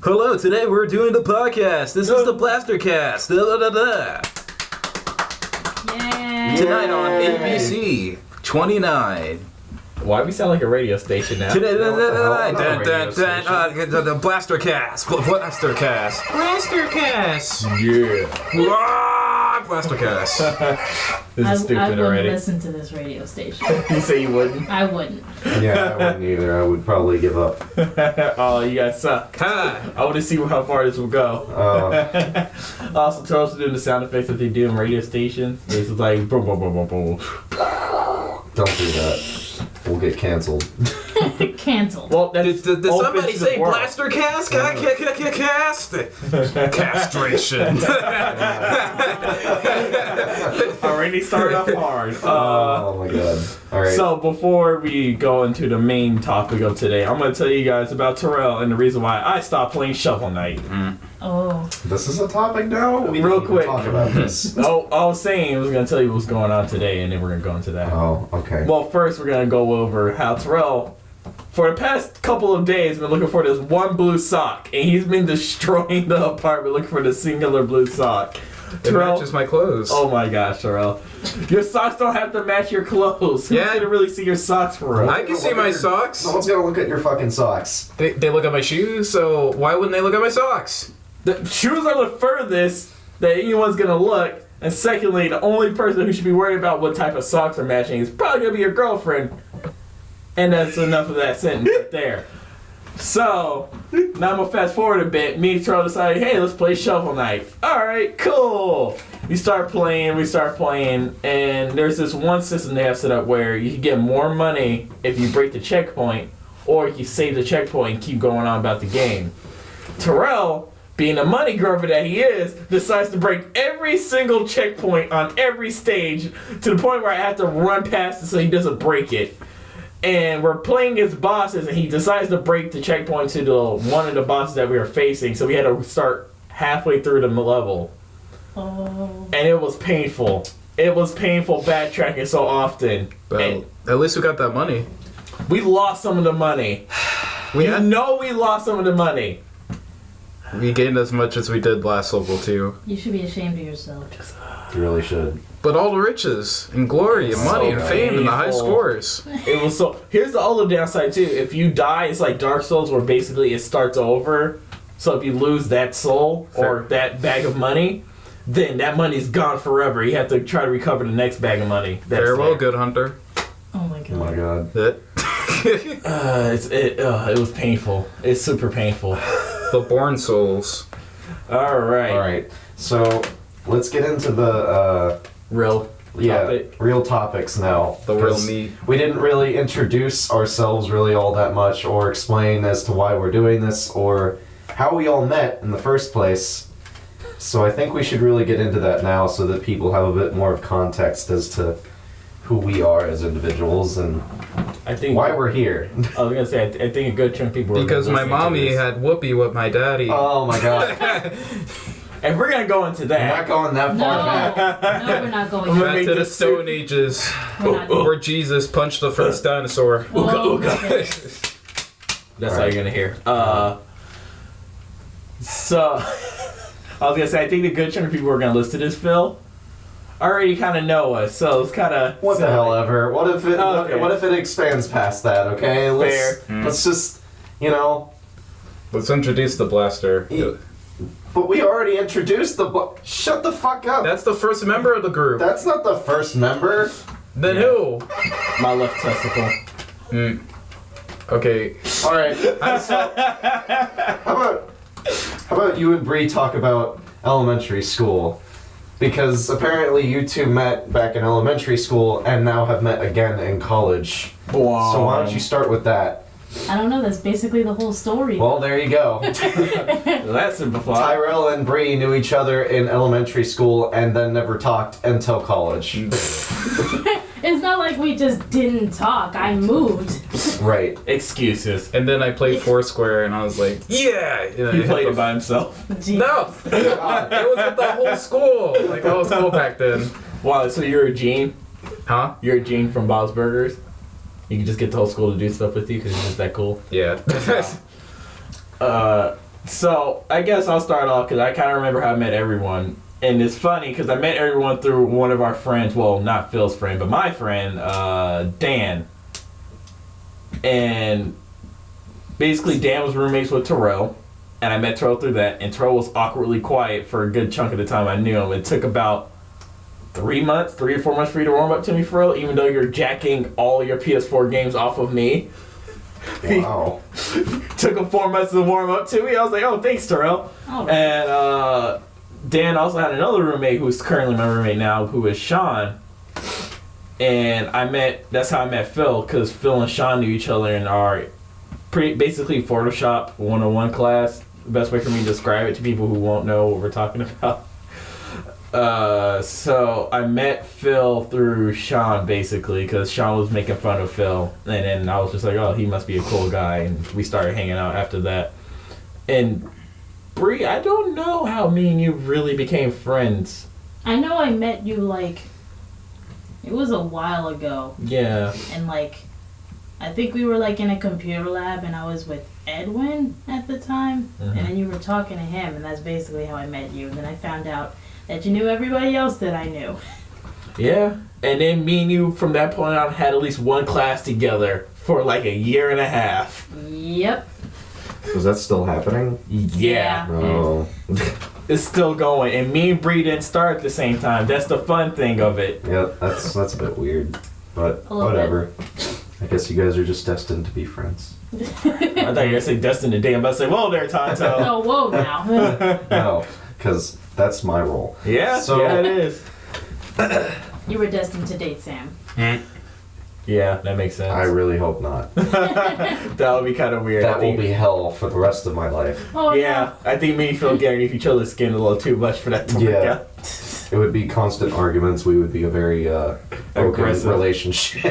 Hello, today we're doing the podcast. This is the Blaster Cast. Yay! Tonight on ABC 29. Why we sound like a radio station now? Today, the Blaster Cast. Blaster Cast. Blaster Cast! Yeah. Blaster Cast. This is stupid I wouldn't already. listen to this radio station. You say you wouldn't? I wouldn't. Yeah, I wouldn't either. I would probably give up. Oh, you guys suck. I want to see how far this will go. Also, Charles doing the sound effects that they do in radio stations. It's like boom, boom, boom, boom, boom. Don't do that. We'll get canceled. Cancelled. Well, Did somebody to the say world. Blaster Cast? Cast? Castration. Already started off hard. Oh my god. Alright. So before we go into the main topic of today, I'm going to tell you guys about Tyrell and the reason why I stopped playing Shovel Knight. Oh. This is a topic now? We Real didn't even quick. talk about this. Oh, I was saying I was going to tell you what's going on today, and then we're going to go into that. Oh, okay. Well, first we're going to go over how Tyrell, for the past couple of days, been looking for this one blue sock, and he's been destroying the apartment looking for the singular blue sock. It matches my clothes. Oh my gosh, Tyrell. Your socks don't have to match your clothes. Who's Yeah. going to really see your socks for real? I can see my socks. No one's gonna look at your fucking socks. They look at my shoes, so why wouldn't they look at my socks? The shoes are the furthest that anyone's going to look. And secondly, the only person who should be worried about what type of socks are matching is probably going to be your girlfriend. And that's enough of that sentence right there. So, now I'm going to fast forward a bit. Me and Charlie decided, hey, let's play Shovel Knight. Alright, cool. We start playing, and there's this one system they have set up where you can get more money if you break the checkpoint, or you save the checkpoint and keep going on about the game. Tyrell, being the money grubber that he is, decides to break every single checkpoint on every stage to the point where I have to run past it so he doesn't break it. And we're playing as bosses, and he decides to break the checkpoint to the one of the bosses that we were facing, so we had to start halfway through the level. Oh. And it was painful. It was painful backtracking so often. But And at least we got that money. we lost some of the money. We lost some of the money. We gained as much as we did last level too. You should be ashamed of yourself. You really should. But all the riches and glory and money and fame and the high painful. scores. It was so. Here's the other downside too. If you die, it's like Dark Souls, where basically it starts over. So if you lose that soul or that bag of money, then that money's gone forever. You have to try to recover the next bag of money. Farewell, there. good hunter. Oh my god. Oh my god. The It was painful. It's super painful. born souls. All right. Alright. So, let's get into the, Real topic. real topics now. The real 'Cause meat. We didn't really introduce ourselves really all that much or explain as to why we're doing this or how we all met in the first place. So I think we should really get into that now so that people have a bit more of context as to who we are as individuals and I think why we're here. I was gonna say I think a good chunk of people. Because my mommy had whoopee with my daddy. Oh my god. If we're gonna go into We're that, not going that No. far back. No, we're not going I'm there. Back make to the this Stone Ages, We're not going where Jesus punched the first dinosaur. Oh, okay. that's all you're gonna hear. So I was gonna say I think the good chunk of people who are gonna listen to this, Phil, already kind of know us. So it's kind of What the hell ever? What if it Okay. what if it expands past that, okay? Let's just Let's introduce the blaster. but we already introduced shut the fuck up. That's the first member of the group. That's not the first member. Then who? my left testicle. Okay. Alright. So, how about you and Bree talk about elementary school? Because apparently you two met back in elementary school and now have met again in college. Wow. So why don't you start with that? I don't know. That's basically the whole story. Well, there you go. That's simplified. Tyrell and Bree knew each other in elementary school and then never talked until college. It's not like we just didn't talk. I moved. Right. Excuses. And then I played Foursquare, and I was like, yeah! You know, He I played hit it by himself. Jeez. No! It was with the whole school. Like, the whole school back then. Wow. So you're a Gene? Huh? You're a Gene from Bob's Burgers? You can just get the whole school to do stuff with you because it's just that cool. Yeah. So I guess I'll start off because I kind of remember how I met everyone. And it's funny because I met everyone through one of our friends. Well, not Phil's friend, but my friend, Dan. And basically, Dan was roommates with Tyrell. And I met Tyrell through that. And Tyrell was awkwardly quiet for a good chunk of the time I knew him. It took about 3 months, 3 or 4 months for you to warm up to me, for real, even though you're jacking all your PS4 games off of me. Wow. Took him 4 months to warm up to me. I was like, oh, thanks, Tyrell. Oh. And Dan also had another roommate who's currently my roommate now, who is Sean. And that's how I met Phil, because Phil and Sean knew each other in our basically Photoshop 101 class. The best way for me to describe it to people who won't know what we're talking about. So I met Phil through Sean, basically, because Sean was making fun of Phil. And then I was just like, oh, he must be a cool guy. And we started hanging out after that. And Bree, I don't know how me and you really became friends. I know I met you, like, it was a while ago. Yeah. And, like, I think we were, like, in a computer lab, and I was with Edwin at the time. Mm-hmm. And then you were talking to him, and that's basically how I met you. And then I found out that you knew everybody else that I knew. Yeah. And then me and you, from that point on, had at least one class together for, like, a year and a half. Yep. Is that still happening? Yeah. Oh. It's still going. And me and Bree didn't start at the same time. That's the fun thing of it. Yeah, that's a bit weird. But A little whatever. I guess you guys are just destined to be friends. I thought you were going to say Dustin today. I'm about to say, whoa there, Tonto. Oh, whoa now. No, because that's my role. Yeah, So- yeah, it is. You were destined to date Sam. Yeah, that makes sense. I really hope not. That would be kind of weird. That will be hell for the rest of my life. Oh, Yeah, I think me and Phil getting underneath each other's skin a little too much for that to work Yeah. out. It would be constant arguments. We would be a very broken Aggressive. relationship.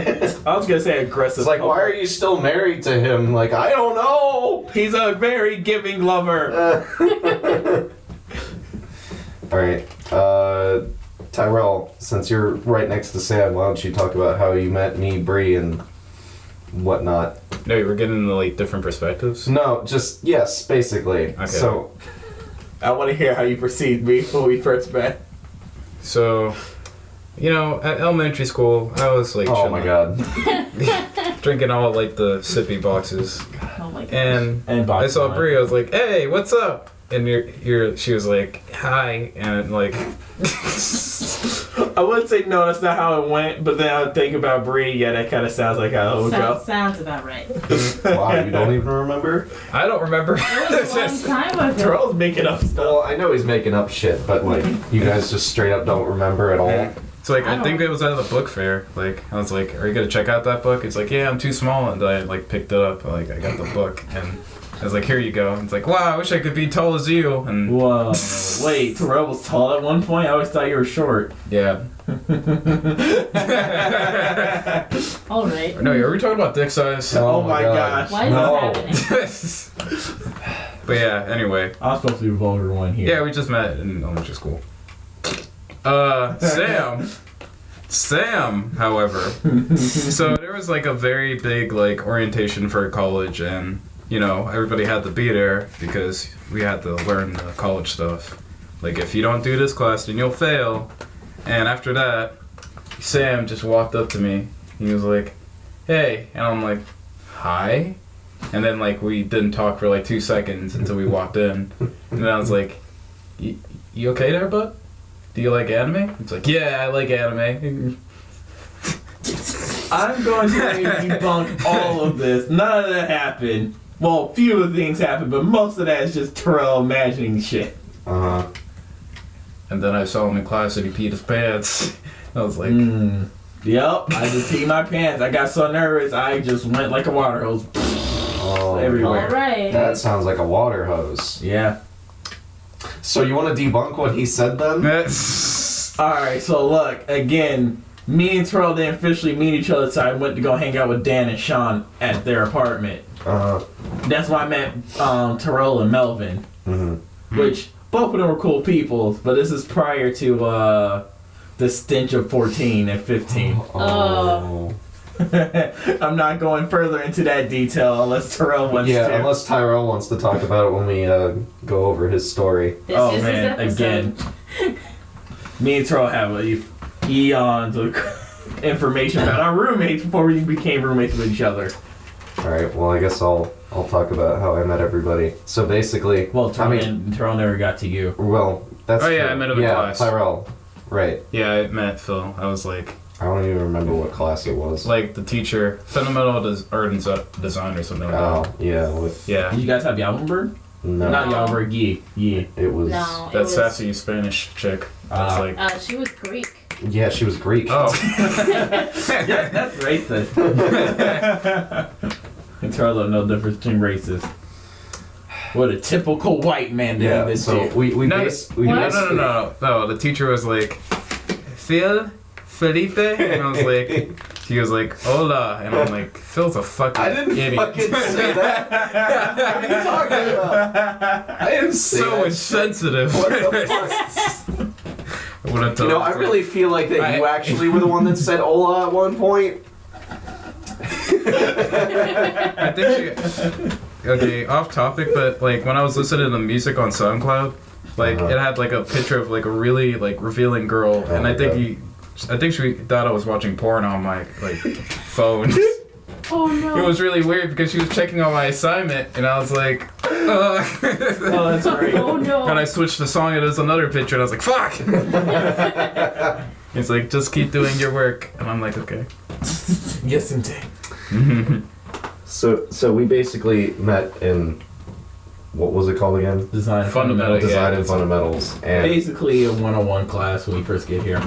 I was gonna say aggressive. It's like, why are you still married to him? Like, I don't know. He's a very giving lover. All right. Tyrell, since you're right next to Sam, why don't you talk about how you met me, Bree, and whatnot? No, you were getting into like different perspectives. No, just, yes, basically. Okay. So, I want to hear how you perceived me when we first met. So, you know, at elementary school, I was like, oh my chilling, god. drinking all like the sippy boxes, Oh my god. and And I saw Bach- Brie. I was like, "Hey, what's up?" And she was like, "Hi," and like, I would say no, that's not how it went, but then I would think about Bree, yeah, that kind of sounds like how it would go. Sounds about right. Wow, you don't even remember? I don't remember. It was a long time ago. Terrell's making up stuff. Well, I know he's making up shit, but like, you guys just straight up don't remember at all. It's like I I think it was at the book fair. Like I was like, "Are you gonna check out that book?" It's like, "Yeah, I'm too small," and I like picked it up. Like I got the book, and I was like, "Here you go." And it's like, "Wow, I wish I could be tall as you." And Whoa. Wait, Terrell was tall at one point? I always thought you were short. yeah. All right. No, are we talking about dick size? Oh my gosh. Why is No. this happening? But yeah, anyway. I'm supposed to be the vulgar one here. Yeah, we just met in elementary school. Sam, however. So there was like a very big like orientation for college, and you know, everybody had to be there because we had to learn the college stuff. Like if you don't do this class, then you'll fail. And after that, Sam just walked up to me. He was like, "Hey," and I'm like, "Hi." And then like we didn't talk for like 2 seconds until we walked in, and then I was like, "You okay there, bud? Do you like anime?" It's like, "Yeah, I like anime." I'm going to debunk all of this. None of that happened. Well, few of the things happened, but most of that is just Terrell imagining shit. Uh-huh. And then I saw him in class and he peed his pants. I was like, Yep, I just peed my pants. I got so nervous, I just went like a water hose. Oh, Everywhere. All right. that sounds like a water hose. Yeah. So you want to debunk what he said then? Alright, so look, again, me and Terrell didn't officially meet each other, so I went to go hang out with Dan and Sean at their apartment. That's why I met Tyrell and Melvin, which both of them were cool people, but this is prior to the stench of 14 and 15. Oh. I'm not going further into that detail unless Tyrell wants to. Yeah, unless Tyrell wants to talk about it when we go over his story. This Oh is man, his episode. again. Me and Tyrell have eons of information about our roommates before we became roommates with each other. Alright, well I guess I'll talk about how I met everybody. So basically, Well, Tyrell never got to you. well, that's Oh, yeah, true. I met him in yeah, class. Tyrell. Right. Yeah, I met Phil. I was like I don't even remember what class it was. the teacher, fundamental art and design or something like Oh, that. yeah, with Yeah, Did you guys have Yalmenberg? no, Not No. Yalmenberg, yeah. it was No, it that was, sassy Spanish chick. I was like, she was Greek. yeah, she was Greek. oh. Yeah, that's racist. And Tyrell don't know the difference between races. What a typical white man to Yeah, do this so to. we No, basically no. The teacher was like, Phil, Felipe, and I was like, he was like, hola, and I'm like, Phil's a fucking I didn't idiot. fucking say that. What are you talking about? I didn't say So that. insensitive. What the fuck? I would've You know, I really feel like that you actually were the one that said "Ola" at one point. I think she. Okay, off topic, but like when I was listening to music on SoundCloud, like Uh-huh. it had like a picture of like a really like revealing girl, and I think my I think she thought I was watching porn on my like phone. Oh no. It was really weird because she was checking on my assignment, and I was like, ugh. Oh, that's great. Oh no. And I switched the song, and there's another picture, and I was like, fuck. He's like, just keep doing your work, and I'm like, okay. Yes, indeed. So we basically met in what was it called again? Design Fundamental, Design yeah, and fundamentals. And Basically a 101 class when we first get here.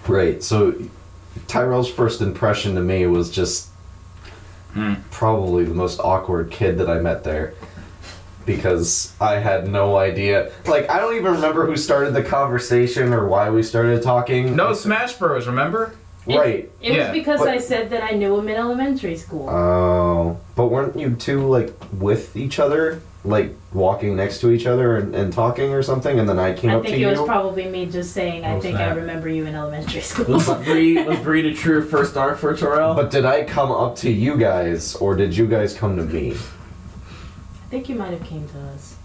right, so Tyrell's first impression to me was just probably the most awkward kid that I met there. Because I had no idea. Like, I don't even remember who started the conversation or why we started talking. No Smash Bros, remember? Right. It Yeah, was because but- I said that I knew him in elementary school. Oh. But weren't you two, like, with each other? Like, walking next to each other and talking or something? And then I came I up to think you? it was probably me just saying, I Oh, think snap. I remember you in elementary school. Was Bree the true first start for Tyrell? But did I come up to you guys, or did you guys come to me? I think you might have came to us.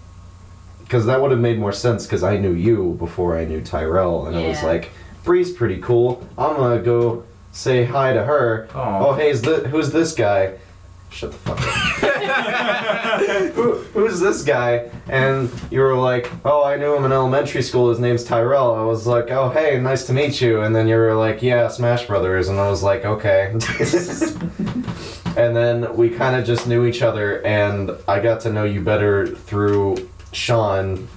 Because that would have made more sense, because I knew you before I knew Tyrell, and I was Yeah. like, Bree's pretty cool. I'm gonna go say hi to her. Aw. Oh, hey, who's this guy? Shut the fuck up. Who's this guy? And you were like, oh, I knew him in elementary school. His name's Tyrell. I was like, oh, hey, nice to meet you. And then you were like, yeah, Smash Brothers. And I was like, okay. And then we kind of just knew each other, and I got to know you better through Sean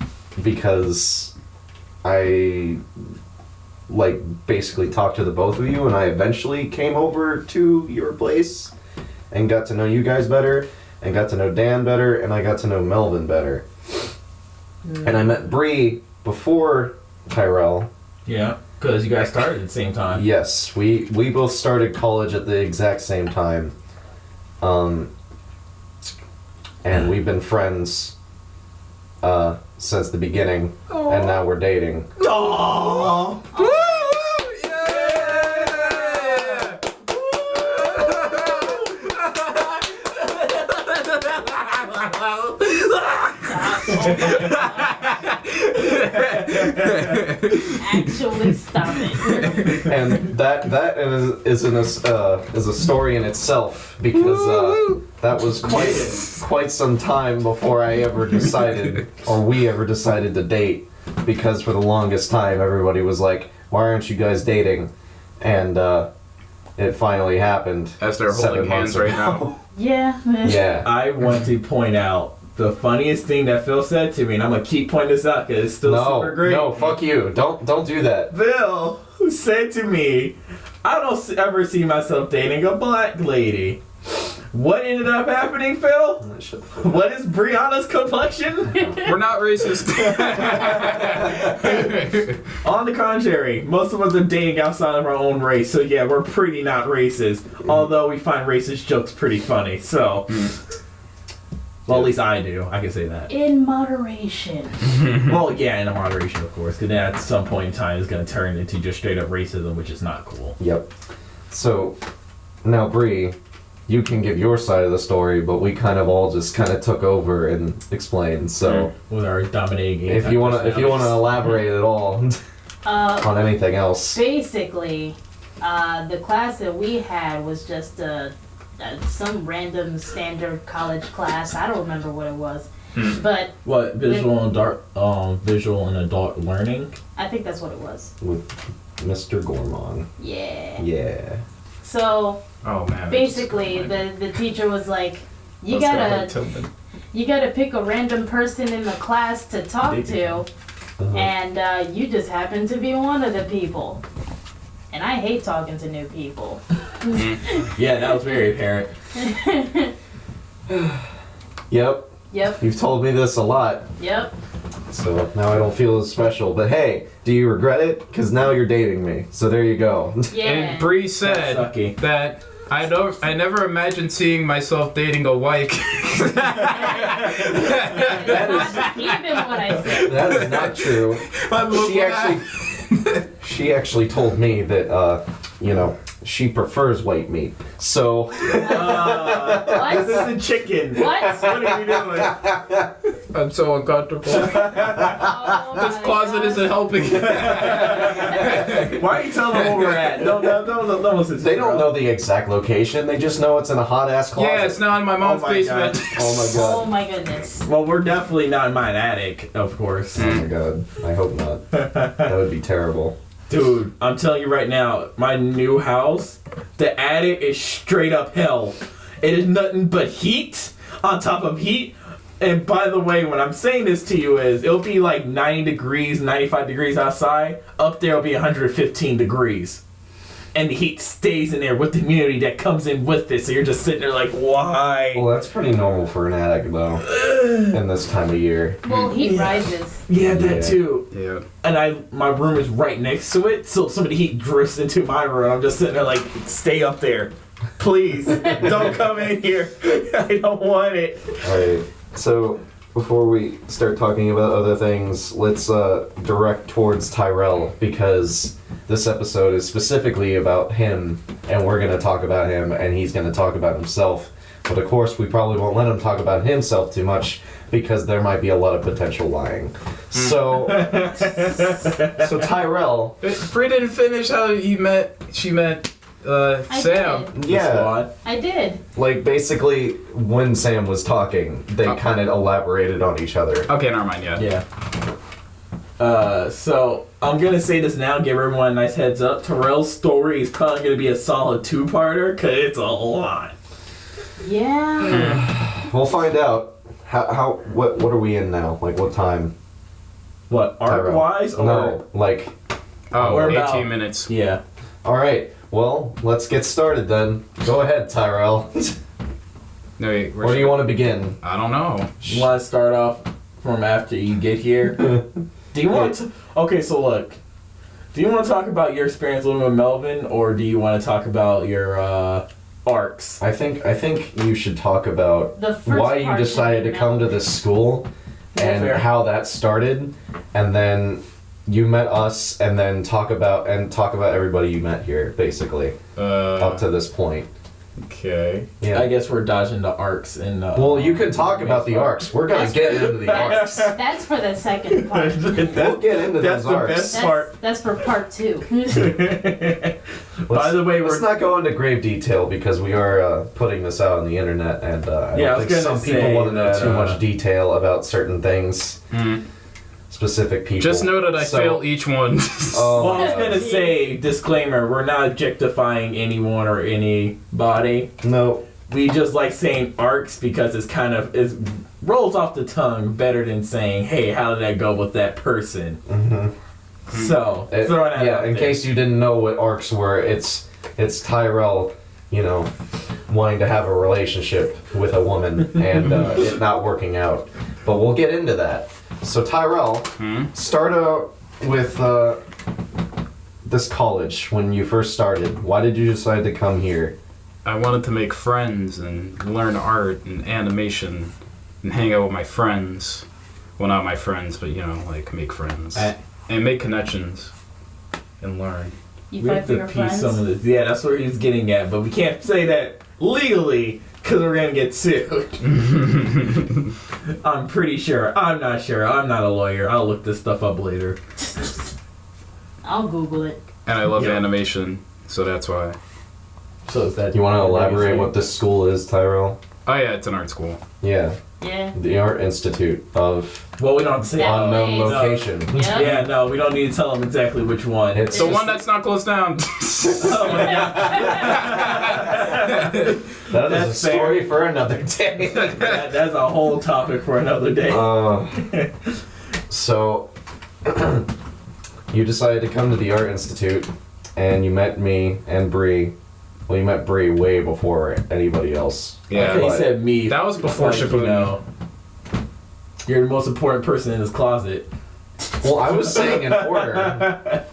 because I like basically talked to the both of you, and I eventually came over to your place and got to know you guys better, and got to know Dan better, and I got to know Melvin better. And I met Bree before Tyrell. Yeah, because you guys started at the same time. Yes, we both started college at the exact same time. And we've been friends since the beginning, and now we're dating. Aww. Actually, stop it. And that is a story in itself, because that was quite some time before I ever decided, or we ever decided to date, because for the longest time everybody was like, why aren't you guys dating? And it finally happened. As they're 7 holding months hands right ago. now. Yeah. Yeah. I want to point out the funniest thing that Phil said to me, and I'm gonna keep pointing this out because it's still super great. No, fuck you. Don't do that. Phil said to me, I don't ever see myself dating a black lady. What ended up happening, Phil? Shut the fuck up. What is Brianna's complexion? We're not racist. On the contrary, most of us are dating outside of our own race, so yeah, we're pretty not racist. Although we find racist jokes pretty funny, so. Well, at least I do. I can say that. In moderation. Well, yeah, in a moderation, of course, because then at some point in time it's going to turn into just straight up racism, which is not cool. Yep. So, now Bree, you can give your side of the story, but we kind of all just kind of took over and explained. So with our dominating game. if you wanna elaborate at all on anything else. Basically, the class that we had was just some random standard college class. I don't remember what it was, but What visual and adult learning? I think that's what it was. With Mr. Gormon. Yeah. Yeah. So Oh man. basically, the teacher was like, you gotta pick a random person in the class to talk to, and you just happen to be one of the people. And I hate talking to new people. Yeah, that was very apparent. Yep. Yep. You've told me this a lot, Yep. so now I don't feel as special. But hey, do you regret it? Because now you're dating me. So there you go. Yeah. And Bree said That's sucky. that I never imagined seeing myself dating a white. That is even what I said. That is not true. But look She what actually, she actually told me that, she prefers white meat. So, What? This is a chicken. What? What are we doing? I'm so uncomfortable. Oh This my closet God. isn't helping. Why are you telling them where we're at? Don't listen to they me, don't bro. know the exact location. They just know it's in a hot ass closet. Yeah, it's not in my mom's Oh my basement. God. Oh my god. Oh my goodness. Well, we're definitely not in my attic, of course. Oh my god. I hope not. That would be terrible. Dude, I'm telling you right now, my new house, the attic is straight up hell. It is nothing but heat on top of heat. And by the way, when I'm saying this to you is, it'll be like 90 degrees, 95 degrees outside. Up there, it'll be 115 degrees. And the heat stays in there with the humidity that comes in with it. So you're just sitting there like, why? Well, that's pretty normal for an attic, though, in this time of year. Well, heat rises. Yeah, that Yeah. too. Yeah. And my room is right next to it, so some of the heat drifts into my room. I'm just sitting there like, stay up there. Please, don't come in here. I don't want it. Alright, so before we start talking about other things, let's direct towards Tyrell, because this episode is specifically about him, and we're going to talk about him, and he's going to talk about himself. But of course, we probably won't let him talk about himself too much, because there might be a lot of potential lying. So, so Tyrell, Bree didn't finish how she met Sam. Did. yeah, Squad. I did. like basically when Sam was talking, they kind of elaborated on each other. Okay, never mind. Yeah. Yeah. So I'm gonna say this now, give everyone a nice heads up. Terrell's story is probably gonna be a solid two-parter, cause it's a lot. Yeah. We'll find out. What are we in now? Like what time? What, arc-wise, or No, like, Oh, We're 18 about- minutes. yeah. alright, well, let's get started then. Go ahead, Tyrell. No, wait, Where do you want to begin? I don't know. You want to start off from after you get here? Do you want to? Okay, so look. Do you want to talk about your experience living with Melvin, or do you want to talk about your arcs? I think you should talk about The first why you part decided to should be come to Melvin. this school and Fair. how that started, and then you met us, and then talk about everybody you met here, basically, up to this point. Okay. Yeah. I guess we're dodging the arcs and. Well, you can talk about the arcs. We're gonna get into the arcs. That's for the second part. We'll get into That's those the arcs. best part. That's for part 2. By the way, let's not go into grave detail because we are putting this out on the internet, and I Yeah, I don't was think gonna some people say want to know that, too much detail about certain things, specific people. Just know that I So- fail each one. Well, I was Oh, gonna say, disclaimer: we're not objectifying anyone or anybody. no. We just like saying arcs because it's kind of it rolls off the tongue better than saying, "Hey, how did that go with that person?" Mm-hmm. So throwing that out in there. case you didn't know what arcs were, it's Tyrell, wanting to have a relationship with a woman and it not working out. But we'll get into that. So Tyrell, start out with this college when you first started. Why did you decide to come here? I wanted to make friends and learn art and animation and hang out with my friends. Well, not my friends, but like make friends and make connections and learn. You We fight have for to your piece friends. some of this. Yeah, that's where he's getting at, but we can't say that legally because we're gonna get sued. I'm pretty sure. I'm not sure. I'm not a lawyer. I'll look this stuff up later. I'll Google it. And I love Yep. animation, so that's why. So is that You want to elaborate what this school is, Tyrell? Oh yeah, it's an art school. Yeah, Yeah. the Art Institute of Well, we don't have to say. That Unknown place. Location. Yep. Yeah, no, we don't need to tell them exactly which one. It's The one that's not closed down. Oh my god. That is That's a story for another day. That's a whole topic for another day. So, you decided to come to the Art Institute, and you met me and Bree. Well, you met Bree way before anybody else. Yeah, Okay, he but- said me. That was before Like, Shippuden. you're the most important person in his closet. Well, I was saying in order.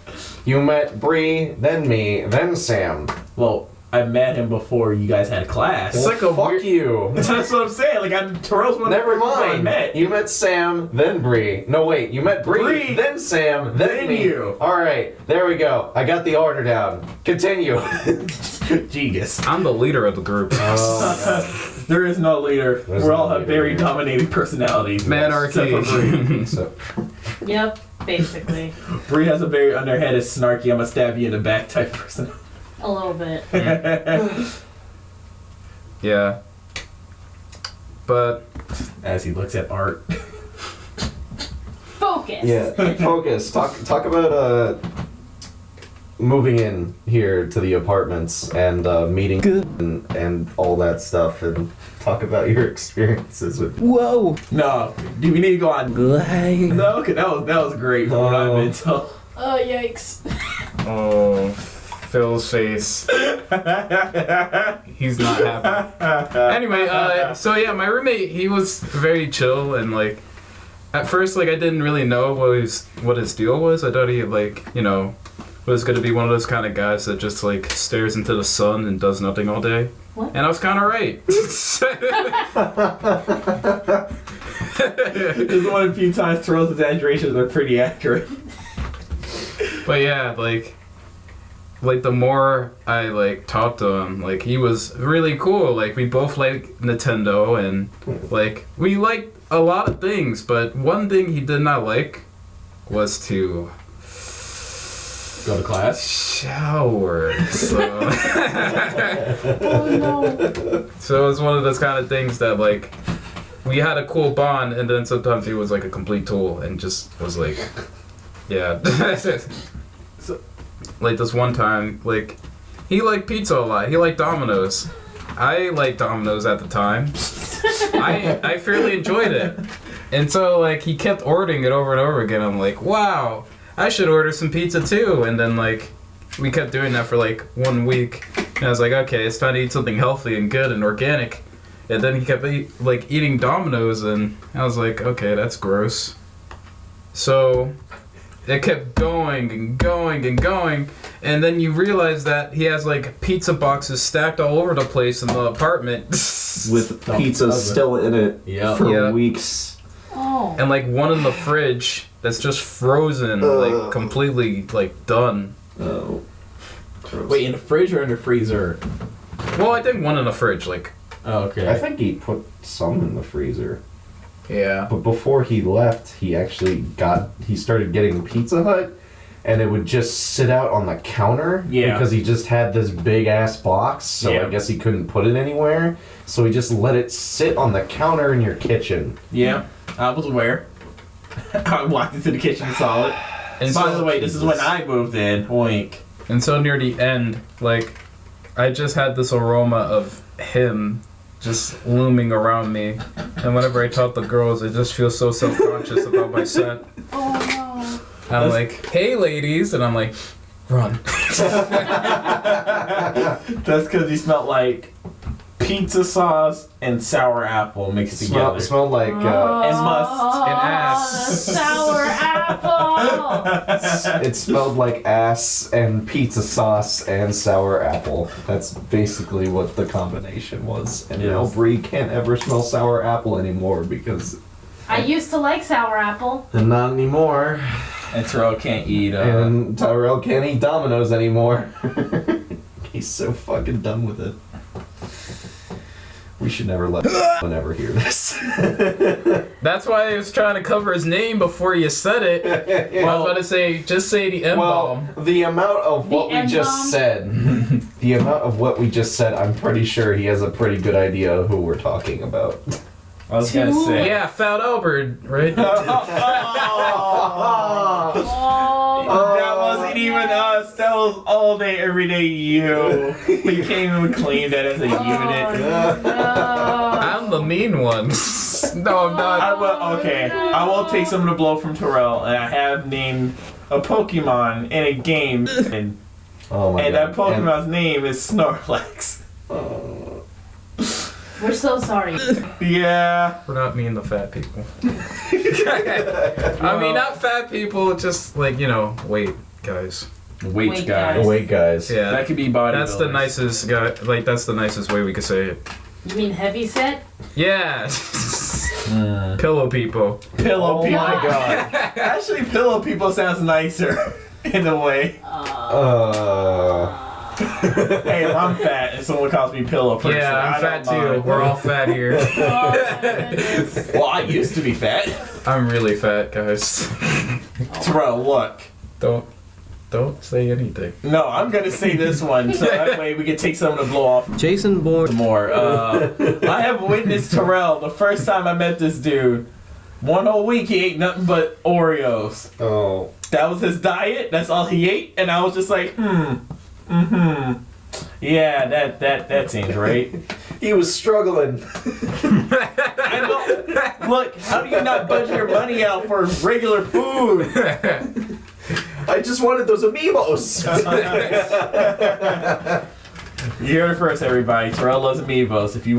You met Bree, then me, then Sam. Well, I met him before you guys had class. It's like a Fuck weird- you. That's what I'm saying. Like, Terrell's one Never of the people I mind. met. You met Sam, then Bree. No, wait. You met Bree, Bree, then Sam, then then me. you. All right. There we go. I got the order down. Continue. Genius. I'm the leader of the group. There is no leader. There's We all no have leader very here. dominating personalities. Manarchy. Except for Bree. So, Yep. Basically. Bree has a very underhanded, snarky, I'm gonna stab you in the back type person. A little bit. Yeah. But As he looks at art. Focus. yeah. Focus. Talk about moving in here to the apartments and meeting and all that stuff, and talk about your experiences with. Whoa! No, do we need to go on? No, okay, that was great. From what I've been told. Oh, yikes. oh, Phil's face. He's not happy. Anyway, so yeah, my roommate, he was very chill, and like at first, like I didn't really know what his deal was. I thought he was gonna be one of those kind of guys that just like stares into the sun and does nothing all day. What? And I was kind of right. This is one of the few times Terrell's exaggerations are pretty accurate. But yeah, like the more I like talked to him, like he was really cool. Like we both like Nintendo, and like we liked a lot of things, but one thing he did not like was to Go to class. shower. So Oh, no. so it was one of those kind of things that like we had a cool bond, and then sometimes he was like a complete tool and just was like, yeah. So- like this one time, like he liked pizza a lot. He liked Domino's. I liked Domino's at the time. I fairly enjoyed it, and so like he kept ordering it over and over again. I'm like, wow, I should order some pizza too. And then like we kept doing that for like 1 week, and I was like, okay, it's time to eat something healthy and good and organic. And then he kept eating Domino's, and I was like, okay, that's gross. So it kept going and going and going, and then you realize that he has like pizza boxes stacked all over the place in the apartment. With pizza still in it Yep. for Yeah. weeks. Oh. And like one in the fridge that's just frozen, like completely like done. Oh. Wait, in the fridge or in the freezer? Well, I think one in the fridge, like Oh, okay. I think he put some in the freezer. yeah. But before he left, he started getting Pizza Hut, and it would just sit out on the counter. Yeah. Because he just had this big ass box, so Yeah. I guess he couldn't put it anywhere. So he just let it sit on the counter in your kitchen. Yeah, I was aware. I walked into the kitchen and saw it. And By so, the way, this is when I moved in. Wink. and so near the end, like I just had this aroma of him just looming around me, and whenever I talk to girls, I just feel so self-conscious about my scent. Oh, I'm like, hey ladies, and I'm like, run. That's because you smelled like pizza sauce and sour apple mixed together. Smelled like no. And must. And ass. The sour apple. it smelled like ass and pizza sauce and sour apple. That's basically what the combination was. And now Yes. Bree can't ever smell sour apple anymore because I used to like sour apple. not anymore. And Tyrell can't eat. And Tyrell can't eat Domino's anymore. He's so fucking done with it. We should never let anyone ever hear this. That's why I was trying to cover his name before you said it. I was about to say, just say the M-bomb. Well, the amount of what we just said, I'm pretty sure he has a pretty good idea of who we're talking about. I was gonna say. Yeah, Fat Albert, right? That wasn't even us. That was all day, everyday you. We came and claimed that as a unit. I'm the mean one. No, I'm not. I will take some of the blow from Tyrell, and I have named a Pokemon in a game, and that Pokemon's name is Snorlax. We're so sorry. Yeah. We're not mean to fat people. I mean, not fat people, just like, weight guys. Weight guys. Weight guys. Yeah. That could be bodybuilders. That's the nicest guy. Like, that's the nicest way we could say it. You mean heavy set? Yeah. Pillow people. Pillow people. my God. Actually, pillow people sounds nicer in a way. Hey, if I'm fat and someone calls me pillow person, Yeah, I'm fat too. We're all fat here. Well, I used to be fat. I'm really fat, guys. Terrell, look. Don't say anything. No, I'm gonna say this one so that way we can take some of the blow off. Jason Bourne. More. I have witnessed Terrell the first time I met this dude. One whole week he ate nothing but Oreos. Oh. That was his diet. That's all he ate, and I was just like, yeah, that seems right. He was struggling. I know. Look, how do you not budget your money out for regular food? I just wanted those amiibos. You heard it first, everybody. Terrell loves amiibos. If you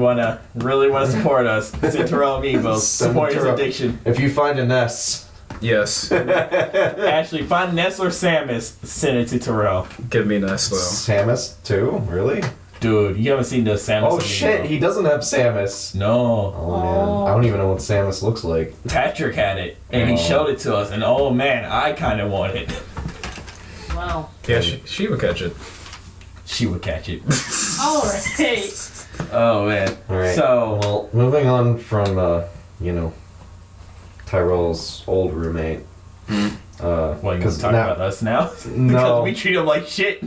really want to support us, send Terrell amiibos. Support his addiction. If you find a Ness. Yes. Actually, find Ness or Samus, send it to Terrell. Give me Ness, though. Samus, too? Really? Dude, you haven't seen the Samus Oh, amiibo. shit, he doesn't have Samus. No. Oh, man. I don't even know what Samus looks like. Patrick had it, and he showed it to us, and oh, man, I kind of want it. Wow. Yeah, she would catch it. She would catch it. Alright. Oh, man. Alright. So, well, moving on from, Tyrell's old roommate. what, you gonna talk about us now? No. Because we treat him like shit.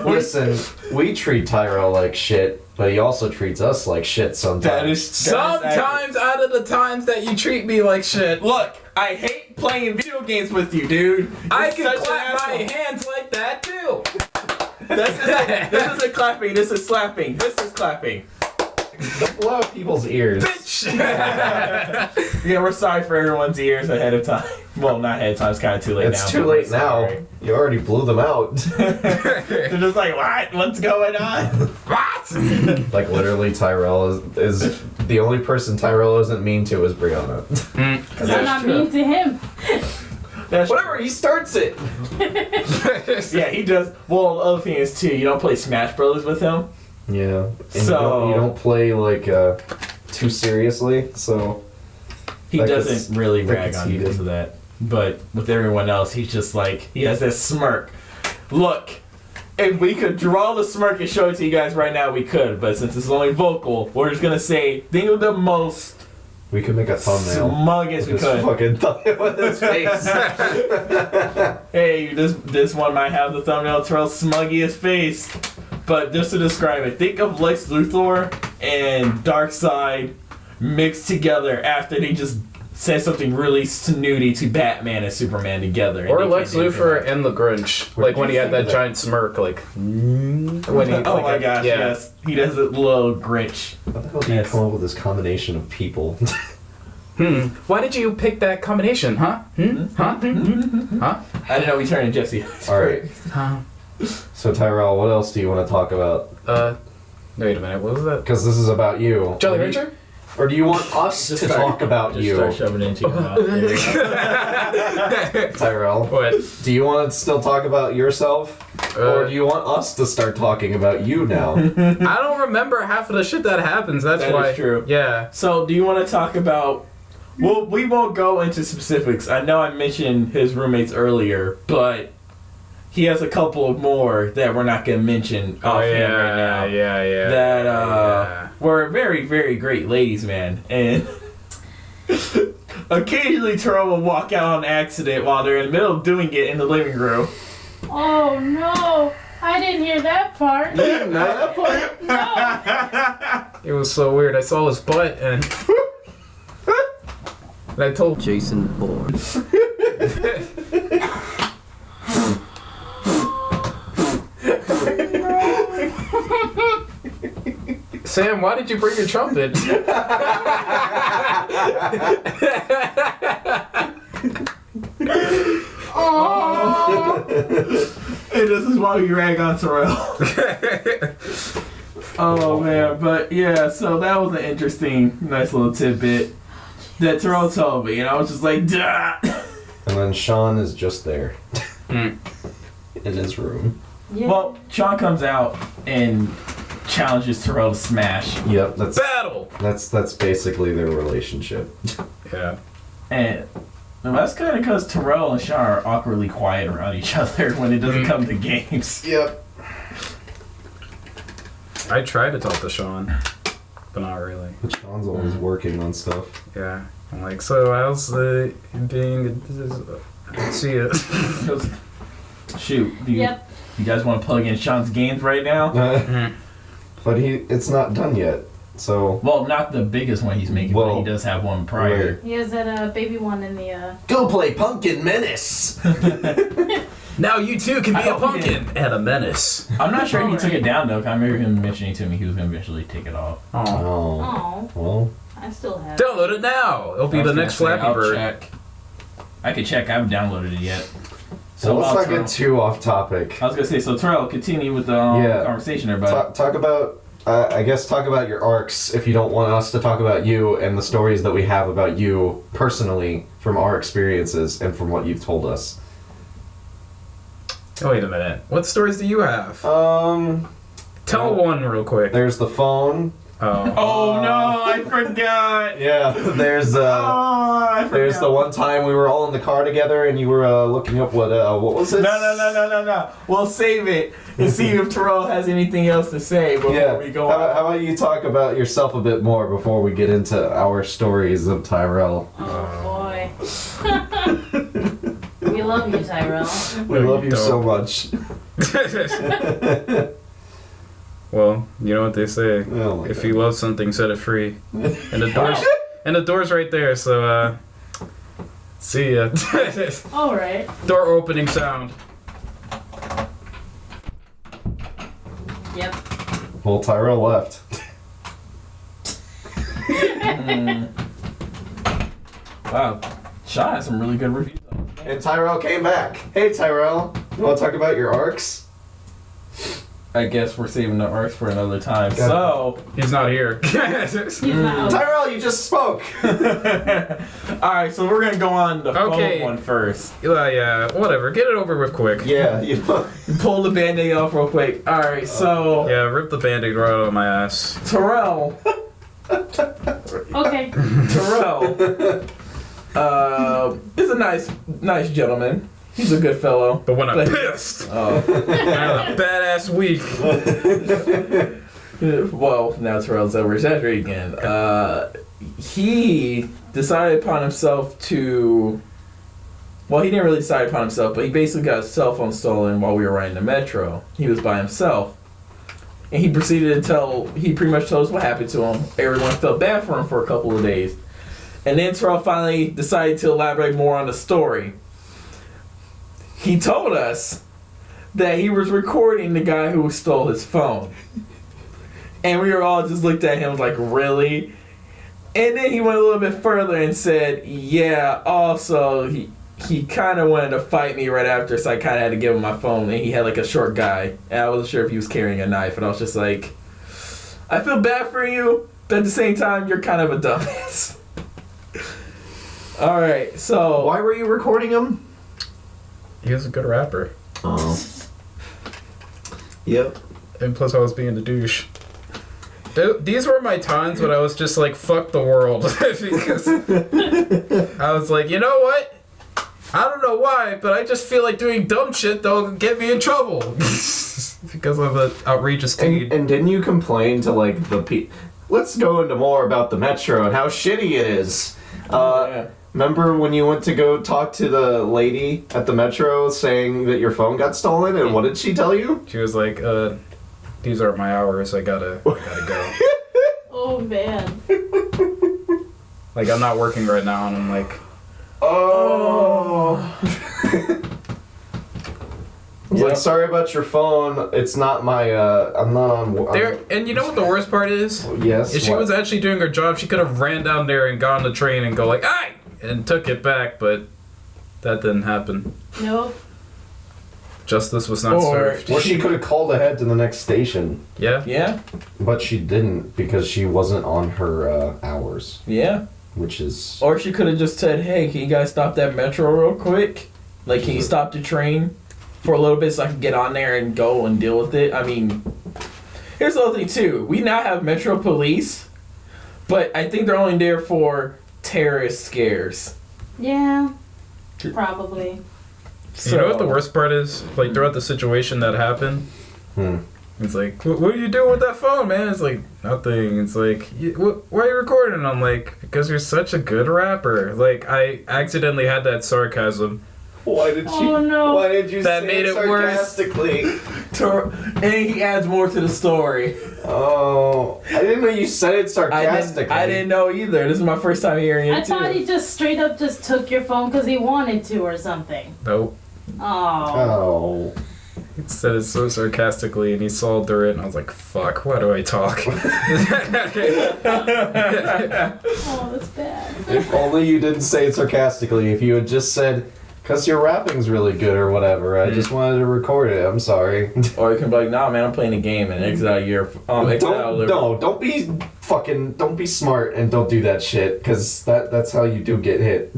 Listen, we treat Tyrell like shit, but he also treats us like shit sometimes. Sometimes out of the times that you treat me like shit. Look, I hate playing video games with you, dude. I You're can such an clap my asshole. hands like that too. This isn't clapping, this is slapping. This is clapping. Don't blow out people's ears. Bitch. Yeah, we're sorry for everyone's ears ahead of time. Well, not ahead of time, it's kind of too late now. It's too but we're late now. sorry. You already blew them out. They're just like, what? What's going on? What? Like, literally, Tyrell is the only person Tyrell isn't mean to is Brianna. Because I'm not mean to him. That's Whatever, he starts it. Yeah, he does. Well, the other thing is, too, you don't play Smash Brothers with him. Yeah. And So- you don't play, like, too seriously, so... He That doesn't gets- really that rag gets on you heated. because of that. But with everyone else, he's just like, he has this smirk. Look, if we could draw the smirk and show it to you guys right now, we could. But since it's only vocal, we're just going to say, think of the most We could make a thumbnail. smugest we This could. fucking thumbnail with his face. Hey, this one might have the thumbnail Terrell's smuggiest face. But just to describe it, think of Lex Luthor and Darkseid mixed together after they just said something really snooty to Batman and Superman together. and Or they Lex can't do anything Luthor about it. and the Grinch. Where Like when did he you had that think of giant smirk, like when he. Oh my gosh, yeah. yes. He does a little Grinch. How the hell do you Yes. come up with this combination of people? Why did you pick that combination, huh? Huh? Huh? I didn't know we turned into Jesse. Alright, Huh? so Tyrell, what else do you want to talk about? Wait a minute. What was that? Because this is about you. Jolly Or do Rancher? you- Or do you want us to talk about you? Start shoving it into your mouth. Tyrell, What? do you want to still talk about yourself? Or do you want us to start talking about you now? I don't remember half of the shit that happens. That's That why. is true. Yeah. So, do you want to talk about Well, we won't go into specifics. I know I mentioned his roommates earlier, but he has a couple of more that we're not going to mention offhand right now. Yeah. That were very, very great ladies, man. And occasionally Tyrell will walk out on accident while they're in the middle of doing it in the living room. Oh no! I didn't hear that part. You didn't know that part? No. It was so weird. I saw his butt and I told Jason Bourne. Sam, why did you bring your trumpet? Oh. And this is why we rag on Tyrell. Oh man, but yeah, so that was an interesting, nice little tidbit that Tyrell told me, and I was just like, duh. And then Sean is just there. In his room. Yeah. Well, Sean comes out and challenges Tyrell to smash. Yep, that's Battle! that's basically their relationship. Yeah. And that's kind of because Tyrell and Sean are awkwardly quiet around each other when it doesn't come to games. Yep. I tried to talk to Sean, but not really. But Sean's always working on stuff. Yeah. I'm like, so how's the being... See it. Shoot, do you guys want to plug in Sean's games right now? But it's not done yet. So Well, not the biggest one he's making, but he does have one prior. He has that baby one in the. go play Pumpkin Menace. Now you too can be I a hope he pumpkin and a menace. I'm not sure if he took it down though. 'Cause I remember him mentioning to me he was going to eventually take it off. Oh. Oh. Oh, Well, I still have. Download it now. It'll be I was the gonna next say, Flappy I'll Bird. check. I could check. I haven't downloaded it yet. so let's while not Tyrell- get too off topic. I was gonna say, so Tyrell, continue with the Yeah. conversation there, bud. Talk about, I guess, talk about your arcs if you don't want us to talk about you and the stories that we have about you personally from our experiences and from what you've told us. Oh, wait a minute. What stories do you have? Tell well, one real quick. There's the phone. Oh. Oh no, I forgot. Yeah. There's I forgot. there's the one time we were all in the car together and you were looking up what was it? No. We'll save it and see if Tyrell has anything else to say before Yeah. we go How on. about you talk about yourself a bit more before we get into our stories of Tyrell? Oh boy. We love you, Tyrell. We love you so much. Well, you know what they say. Oh my If God. you love something, set it free. And the door's right there, so see ya. All right. Door opening sound. Yep. Well, Tyrell left. Wow, Sean has some really good reviews. And Tyrell came back. Hey, Tyrell. You want to talk about your arcs? I guess we're saving the arcs for another time. Yeah. So, He's not here. He's not. Tyrell, you just spoke. all right, so we're gonna go on the Okay. phone one first. Yeah, whatever. Get it over with quick. Yeah, you know. Pull the band-aid off real quick. All right, so Yeah, rip the band-aid right out of my ass. Tyrell, Okay. is a nice gentleman. He's a good fellow. But when I'm But- pissed, Oh. I had a badass week. Well, now Tyrell's over exaggerating again. He decided upon himself to. Well, he didn't really decide upon himself, but he basically got his cell phone stolen while we were riding the metro. He was by himself. And he proceeded to he pretty much told us what happened to him. Everyone felt bad for him for a couple of days. And then Tyrell finally decided to elaborate more on the story. He told us that he was recording the guy who stole his phone. And we were all just looked at him like, really? And then he went a little bit further and said, yeah, also, he kind of wanted to fight me right after, so I kind of had to give him my phone. And he had like a short guy. And I wasn't sure if he was carrying a knife. And I was just like, I feel bad for you, but at the same time, you're kind of a dumbass. All right, so. Why were you recording him? He was a good rapper. Oh. Yep. And plus I was being a douche. these were my times when I was just like, fuck the world. Because I was like, you know what? I don't know why, but I just feel like doing dumb shit that'll get me in trouble. Because of the outrageous deed. And didn't you complain to like the Let's go into more about the Metro and how shitty it is. Remember when you went to go talk to the lady at the Metro saying that your phone got stolen, and what did she tell you? She was like, these aren't my hours, I gotta go. Oh, man. Like, I'm not working right now, and I'm like... Oh! I was like, sorry about your phone, it's not my, I'm not on... And you know what the worst part is? Yes, If she was actually doing her job, she could have ran down there and got on the train and go like, "Aye!" and took it back, but that didn't happen. Nope. Justice was not served. Or she could have called ahead to the next station. Yeah? Yeah. But she didn't because she wasn't on her hours. Yeah. Which is... Or she could have just said, hey, can you guys stop that Metro real quick? Like, can you stop the train for a little bit so I can get on there and go and deal with it? I mean, here's the other thing, too. We now have Metro police, but I think they're only there for terrorist scares. Yeah. Probably. So, you know what the worst part is? Like, throughout the situation that happened, it's like, what are you doing with that phone, man? It's like, nothing. It's like, why are you recording? I'm like, because you're such a good rapper. Like, I accidentally had that sarcasm. Why did Oh, no. Why did you That say made it worse. sarcastically? And he adds more to the story. Oh, I didn't know you said it sarcastically. I didn't know either. This is my first time hearing it, I thought he just straight up just took your phone because he wanted to or something. Nope. Oh. Oh. He said it so sarcastically, and he saw through it, and I was like, fuck, why do I talk? Oh, that's bad. If only you didn't say it sarcastically. If you had just said, because your rapping's really good or whatever, I just wanted to record it. I'm sorry. Or you can be like, nah, man, I'm playing a game and exit out your... Don't be smart and don't do that shit, because that's how you do get hit.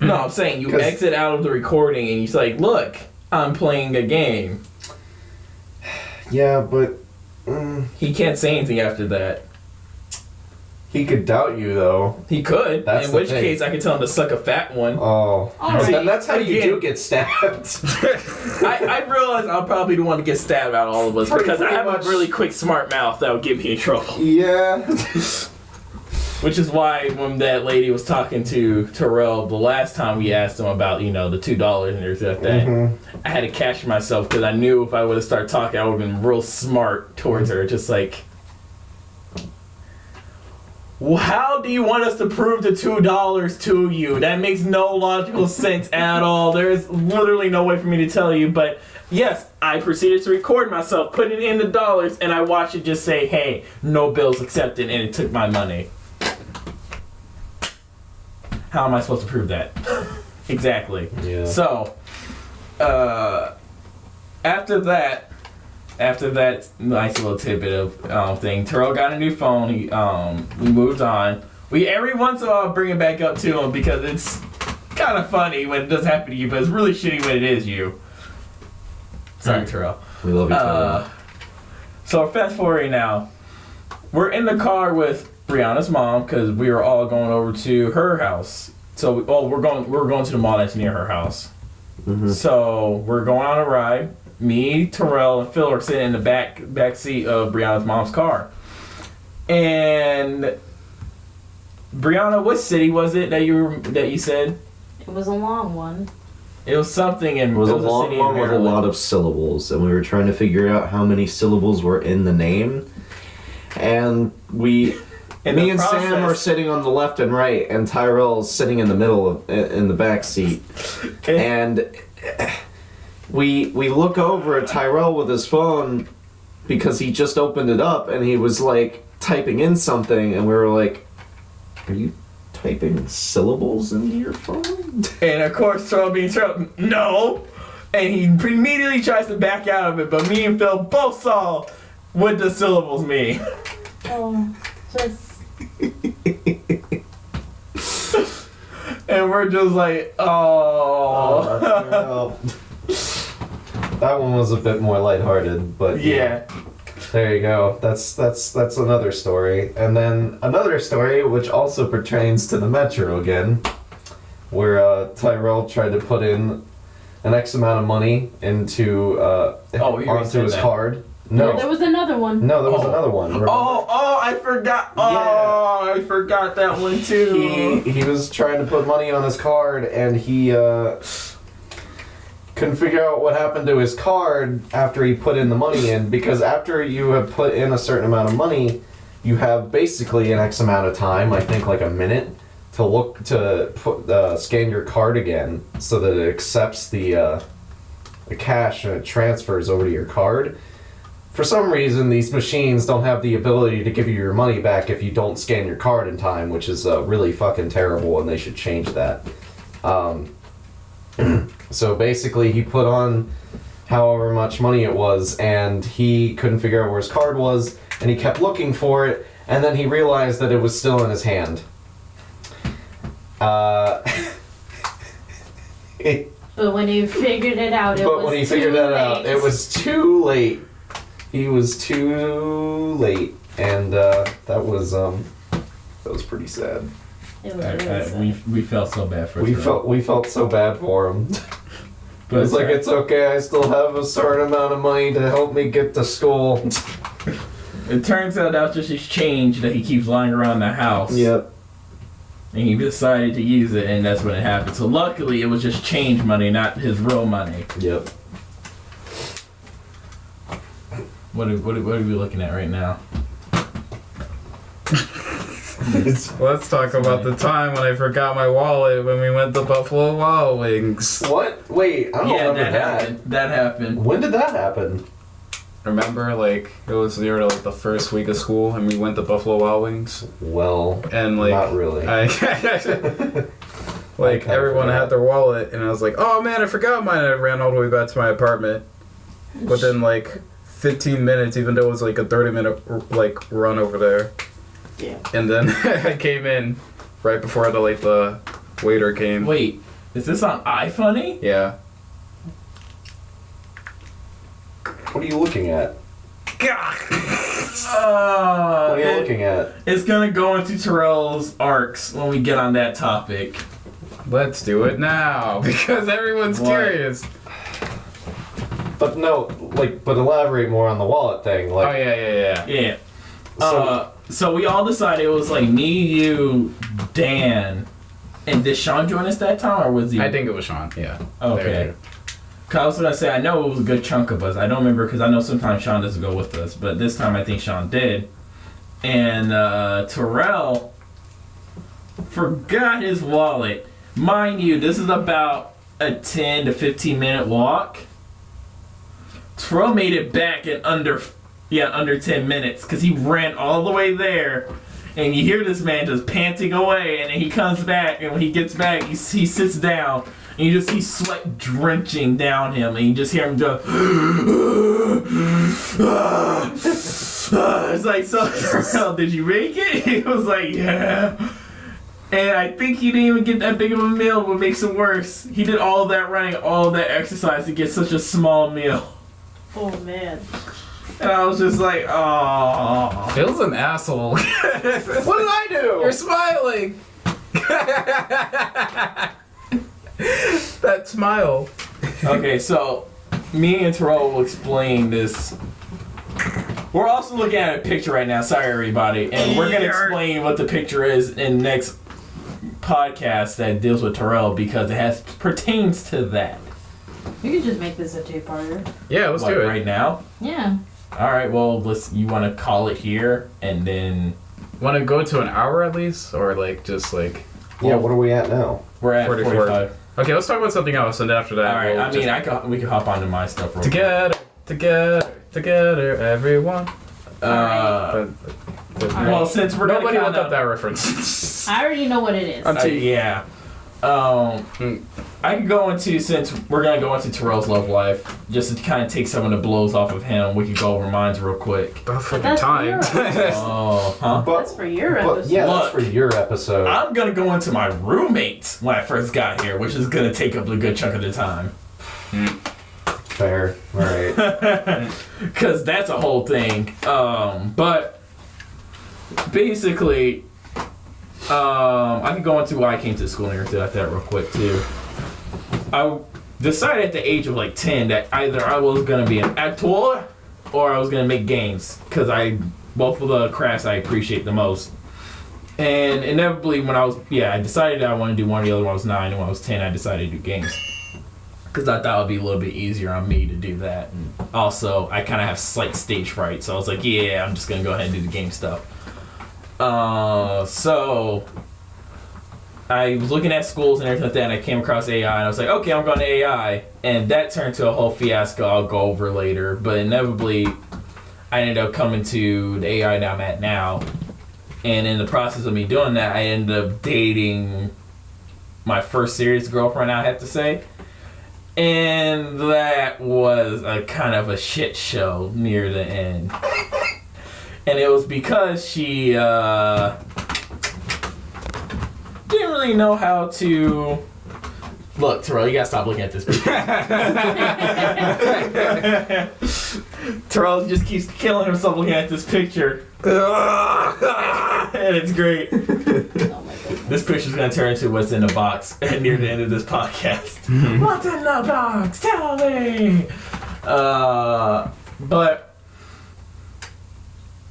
No, I'm saying you exit out of the recording and you're like, look, I'm playing a game. Yeah, but... He can't say anything after that. He could doubt you, though. He could. That's in the which thing. case, I could tell him to suck a fat one. Oh. Alright. Then that's how you Again. do get stabbed. I realize I'll probably the one to get stabbed out of all of us because I have much. a really quick, smart mouth that would get me in trouble. Yeah. Which is why when that lady was talking to Tyrell the last time we asked him about, the $2 and everything like that, I had to catch myself because I knew if I would have started talking, I would have been real smart towards her. Just like, well, how do you want us to prove the $2 to you? That makes no logical sense at all. There's literally no way for me to tell you, but yes, I proceeded to record myself, put it in the dollars, and I watched it just say, hey, no bills accepted, and it took my money. How am I supposed to prove that? Exactly. Yeah. So, after that nice little tidbit of thing, Tyrell got a new phone. We moved on. We every once in a while bring it back up to him because it's kind of funny when it does happen to you, but it's really shitty when it is you. Sorry, Tyrell. We love you, Tyrell. So fast forwarding now, we're in the car with Brianna's mom because we were all going over to her house. So we're going to the mall that's near her house. So we're going on a ride. Me, Tyrell, and Phil are sitting in the back seat of Brianna's mom's car. And Brianna, what city was it that you said? It was a long one. It was something in. It was a city long in one with a Maryland. lot of syllables, and we were trying to figure out how many syllables were in the name. And me and Sam are sitting on the left and right, and Tyrell's sitting in the middle in the back seat. And we look over at Tyrell with his phone because he just opened it up and he was like typing in something, and we were like, "Are you typing syllables into your phone?" And of course, Tyrell being Tyrell, no. And he immediately tries to back out of it, but me and Phil both saw what the syllables mean. Oh, just. And we're just like, oh. That one was a bit more lighthearted, but Yeah. There you go. That's another story. And then another story, which also pertains to the Metro again, where Tyrell tried to put in an X amount of money into onto his card. No, there was another one. No, there was another one. Remember? I forgot. Oh, I forgot that one too. He was trying to put money on his card, and he couldn't figure out what happened to his card after he put in the money in, because after you have put in a certain amount of money, you have basically an X amount of time, I think like a minute, to scan your card again so that it accepts the cash and it transfers over to your card. For some reason, these machines don't have the ability to give you your money back if you don't scan your card in time, which is really fucking terrible, and they should change that. So basically, he put on however much money it was, and he couldn't figure out where his card was, and he kept looking for it, and then he realized that it was still in his hand. But when he figured it out, it was too late. He was too late, and that was pretty sad. It was really sad. We felt so bad for him. We felt so bad for him. But it was like, it's okay, I still have a certain amount of money to help me get to school. It turns out that was just his change that he keeps lying around the house. Yep. And he decided to use it, and that's when it happened. So luckily, it was just change money, not his real money. Yep. What are we looking at right now? Let's talk about the time when I forgot my wallet when we went to Buffalo Wild Wings. What? Wait, I don't remember that. That happened. When did that happen? Remember, like, it was near like the first week of school, and we went to Buffalo Wild Wings. Well, and like, not really. Like, everyone had their wallet, and I was like, "Oh man, I forgot mine!" I ran all the way back to my apartment. Within like 15 minutes, even though it was like a 30-minute like run over there. Yeah. And then I came in right before the waiter came. Wait, is this on iFunny? Yeah. What are you looking at? What are you looking at? It's gonna go into Tyrell's arcs when we get on that topic. Let's do it now, because everyone's curious. But no, but elaborate more on the wallet thing. Like, oh yeah. Yeah. So we all decided it was like me, you, Dan, and did Sean join us that time, or was he? I think it was Sean. Yeah. Okay. Cause I was gonna say, I know it was a good chunk of us. I don't remember, because I know sometimes Sean doesn't go with us, but this time I think Sean did. And Tyrell forgot his wallet. Mind you, this is about a 10 to 15 minute walk. Tyrell made it back in under 10 minutes, because he ran all the way there. And you hear this man just panting away, and then he comes back, and when he gets back, he sits down. And you just see sweat drenching down him, and you just hear him go. It's like, so did you make it? He was like, yeah. And I think he didn't even get that big of a meal, what makes it worse. He did all that running, all that exercise to get such a small meal. Oh man. And I was just like, oh. Phil's an asshole. What did I do? You're smiling. That smile. Okay, so me and Tyrell will explain this. We're also looking at a picture right now. Sorry, everybody. And we're going to explain what the picture is in next podcast that deals with Tyrell, because it pertains to that. You could just make this a two-parter. Yeah, let's do it. Right now? Yeah. All right, well, you want to call it here, and then... Want to go to an hour at least? Or like just like... Yeah, what are we at now? We're at 45. Okay, let's talk about something else, and after that, all right. We can hop onto my stuff real quick. Together, everyone. Well, since we're nobody looked up that reference. I already know what it is. Yeah. I can go into, since we're gonna go into Tyrell's love life, just to kind of take some of the blows off of him. We can go over mines real quick. About fucking time. Oh, huh? That's for your episode. Yeah, that's for your episode. I'm gonna go into my roommate when I first got here, which is gonna take up a good chunk of the time. Fair. Alright. Because that's a whole thing. But basically, I can go into why I came to school and everything like that real quick too. I decided at the age of like 10 that either I was gonna be an actor or I was gonna make games, because both of the crafts I appreciate the most. And inevitably, when I decided that I wanted to do one or the other when I was 9, and when I was 10, I decided to do games. Because I thought it would be a little bit easier on me to do that. And also, I kind of have slight stage fright, so I was like, yeah, I'm just going to go ahead and do the game stuff. So, I was looking at schools and everything like that, and I came across AI, and I was like, okay, I'm going to AI. And that turned to a whole fiasco I'll go over later. But inevitably, I ended up coming to the AI that I'm at now. And in the process of me doing that, I ended up dating my first serious girlfriend, I have to say. And that was a kind of a shit show near the end. And it was because she didn't really know how to... Look, Tyrell, you gotta stop looking at this picture. Tyrell just keeps killing himself looking at this picture. And it's great. Oh my goodness. This picture's gonna turn into what's in the box near the end of this podcast. What's in the box? Tell me! But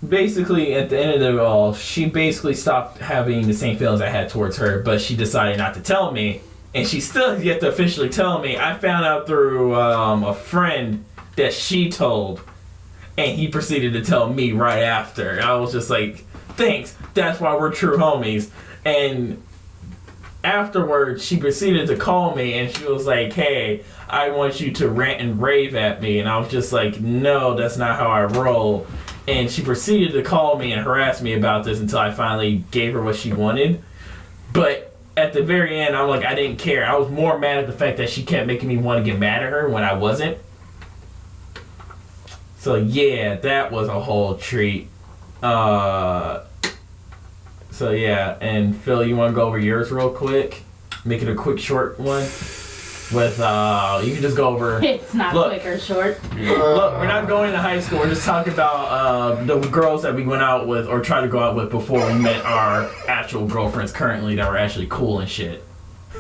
basically, at the end of it all, she basically stopped having the same feelings I had towards her, but she decided not to tell me. And she still has yet to officially tell me. I found out through a friend that she told, and he proceeded to tell me right after. I was just like, thanks, that's why we're true homies. And afterwards, she proceeded to call me, and she was like, hey, I want you to rant and rave at me. And I was just like, no, that's not how I roll. And she proceeded to call me and harass me about this until I finally gave her what she wanted. But at the very end, I'm like, I didn't care. I was more mad at the fact that she kept making me want to get mad at her when I wasn't. So yeah, that was a whole treat. So yeah, and Phil, you want to go over yours real quick? Make it a quick, short one. With you can just go over. It's not quick or short. Look, we're not going to high school. We're just talking about the girls that we went out with or tried to go out with before we met our actual girlfriends currently that were actually cool and shit.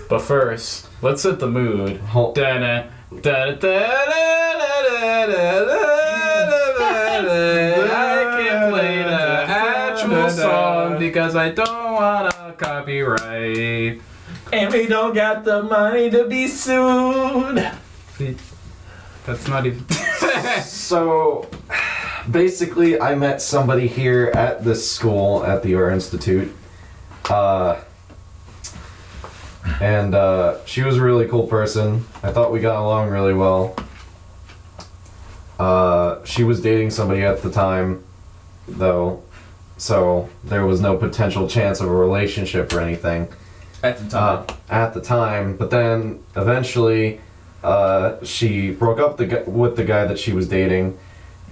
But first, let's set the mood. I can't play the actual song because I don't want a copyright. And we don't got the money to be sued. That's not even... So, basically, I met somebody here at this school, at the Art Institute. And she was a really cool person. I thought we got along really well. She was dating somebody at the time, though, so there was no potential chance of a relationship or anything. At the time. But then eventually she broke up with the guy that she was dating,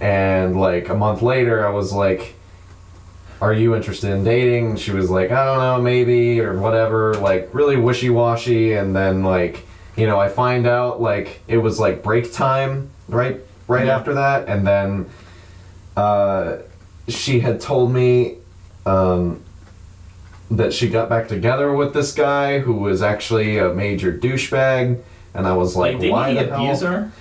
and like a month later I was like, are you interested in dating? And she was like, I don't know, maybe, or whatever, like really wishy-washy. And then like, you know, I find out like it was like break time right after that, and then she had told me that she got back together with this guy who was actually a major douchebag, and I was like, why the hell? Abuse her?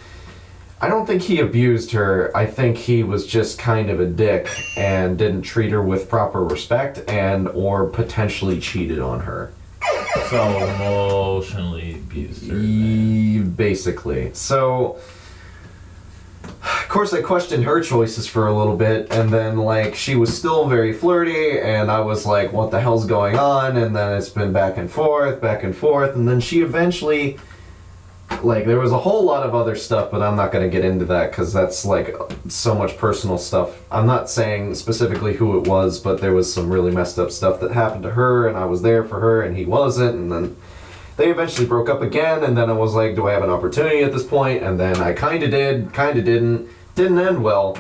I don't think he abused her. I think he was just kind of a dick and didn't treat her with proper respect and or potentially cheated on her. So emotionally abused her. Basically. So, of course, I questioned her choices for a little bit, and then, like, she was still very flirty, and I was like, what the hell's going on? And then it's been back and forth, and then she eventually, like, there was a whole lot of other stuff, but I'm not going to get into that, because that's, like, so much personal stuff. I'm not saying specifically who it was, but there was some really messed up stuff that happened to her, and I was there for her, and he wasn't, and then they eventually broke up again, and then I was like, do I have an opportunity at this point? And then I kinda did, kinda didn't. Didn't end well.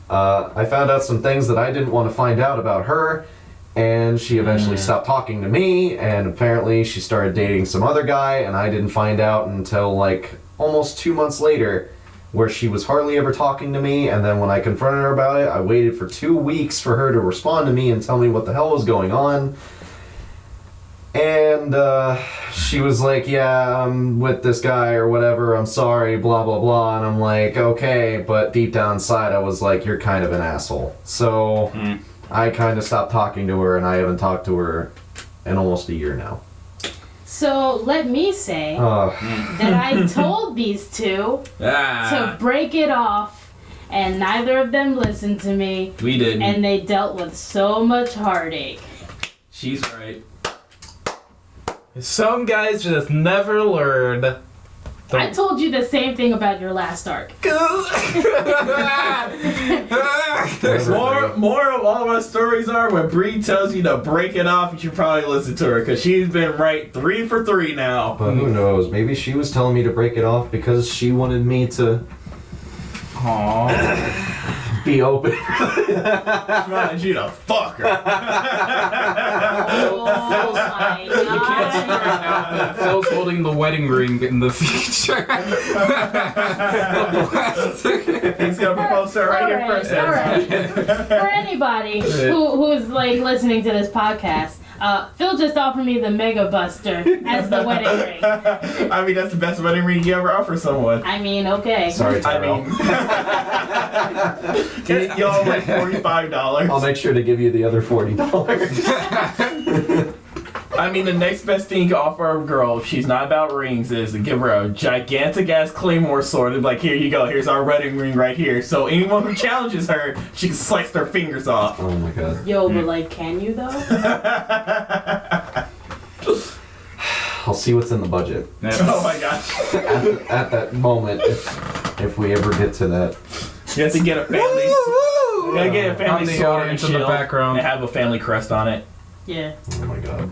I found out some things that I didn't want to find out about her, and she eventually stopped talking to me, and apparently she started dating some other guy, and I didn't find out until like almost 2 months later where she was hardly ever talking to me, and then when I confronted her about it, I waited for 2 weeks for her to respond to me and tell me what the hell was going on. And she was like, yeah, I'm with this guy or whatever, I'm sorry, blah, blah, blah. And I'm like, okay, but deep down inside I was like, you're kind of an asshole. So I kind of stopped talking to her, and I haven't talked to her in almost a year now. So let me say that I told these two to break it off, and neither of them listened to me. We didn't. And they dealt with so much heartache. She's right. Some guys just never learn. I told you the same thing about your last arc. More of all of our stories are when Bree tells you to break it off, you should probably listen to her, because she's been right 3 for 3 now. But who knows? Maybe she was telling me to break it off because she wanted me to be open. She wanted you to fuck her. Oh my god. Phil's holding the wedding ring in the future. He's gonna propose to her right here first. Alright. For anybody who's like listening to this podcast, Phil just offered me the Mega Buster as the wedding ring. I mean, that's the best wedding ring you ever offer someone. I mean, okay. Sorry, Tyrell. Get y'all like $45. I'll make sure to give you the other $40. I mean, the next best thing you can offer a girl, if she's not about rings, is to give her a gigantic ass claymore sword and be like, here you go, here's our wedding ring right here. So anyone who challenges her, she can slice their fingers off. Oh my god. Yo, but like, can you though? I'll see what's in the budget. Oh my gosh. At that moment, if we ever get to that. You have to get a family. You gotta get a On family the sword and audience in the shield background. and have a family crest on it. Yeah. Oh my god.